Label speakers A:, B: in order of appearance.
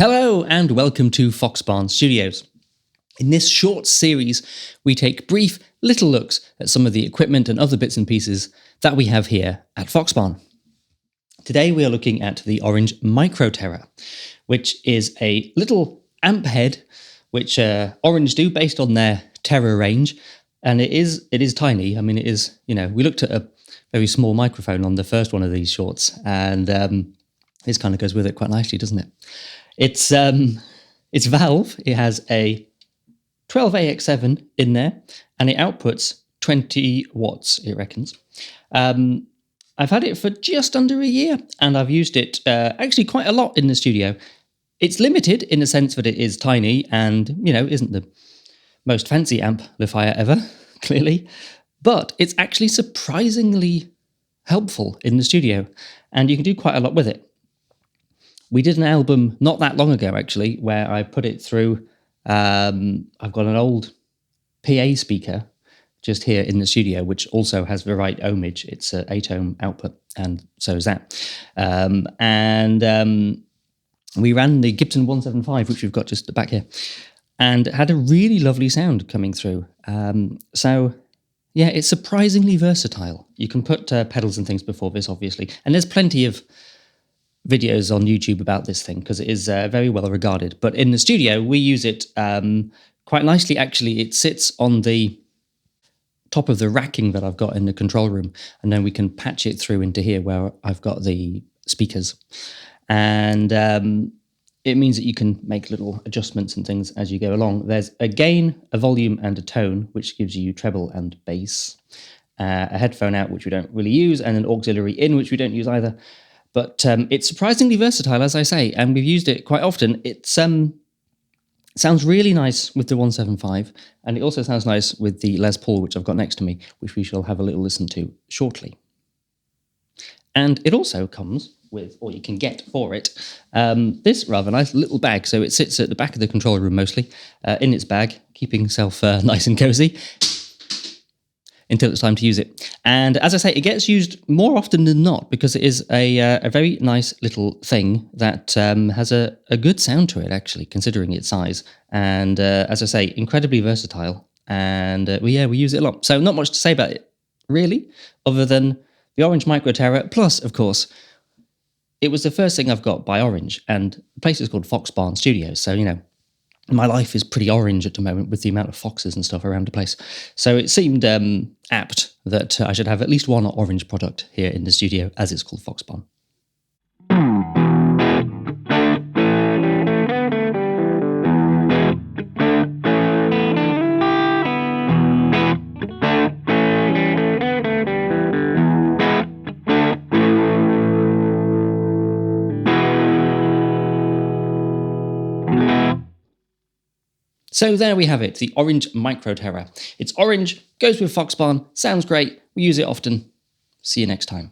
A: Hello and welcome to Foxbarn Studios. In this short series, we take brief little looks at some of the equipment and other bits and pieces that we have here at Foxbarn. Today we are looking at the Orange Microterra, which is a little amp head which Orange do based on their Terra range, and it is tiny. I mean, it is, we looked at a very small microphone on the first one of these shorts, and this kind of goes with it quite nicely, doesn't it? It's valve. It has a 12AX7 in there, and it outputs 20 watts, it reckons. I've had it for just under a year, and I've used it actually quite a lot in the studio. It's limited in the sense that it is tiny and, isn't the most fancy amplifier ever, clearly, but it's actually surprisingly helpful in the studio, and you can do quite a lot with it. We did an album not that long ago, actually, where I put it through. I've got an old PA speaker just here in the studio, which also has the right ohmage. It's an 8 ohm output, and so is that. We ran the Gibson 175, which we've got just back here, and it had a really lovely sound coming through. Yeah, it's surprisingly versatile. You can put pedals and things before this, obviously, and there's plenty of videos on YouTube about this thing because it is very well regarded. But in the studio, we use it quite nicely, actually. It sits on the top of the racking that I've got in the control room, and then we can patch it through into here where I've got the speakers. And it means that you can make little adjustments and things as you go along. There's a gain, a volume, and a tone, which gives you treble and bass. A headphone out, which we don't really use, and an auxiliary in, which we don't use either. But it's surprisingly versatile, as I say, and we've used it quite often. It sounds really nice with the 175, and it also sounds nice with the Les Paul, which I've got next to me, which we shall have a little listen to shortly. And it also comes with, or you can get for it, this rather nice little bag. So it sits at the back of the control room mostly, in its bag, keeping itself nice and cozy, until it's time to use it. And as I say, it gets used more often than not because it is a very nice little thing that has a good sound to it, actually, considering its size. And as I say, incredibly versatile. And we use it a lot. So not much to say about it, really, other than the Orange Microterra. Plus, of course, it was the first thing I've got by Orange. And the place is called Foxbarn Studios. So, my life is pretty orange at the moment with the amount of foxes and stuff around the place. So it seemed apt that I should have at least one Orange product here in the studio, as it's called Foxbarn. So there we have it, the Orange Microterra. It's orange, goes with Foxbarn, sounds great, we use it often. See you next time.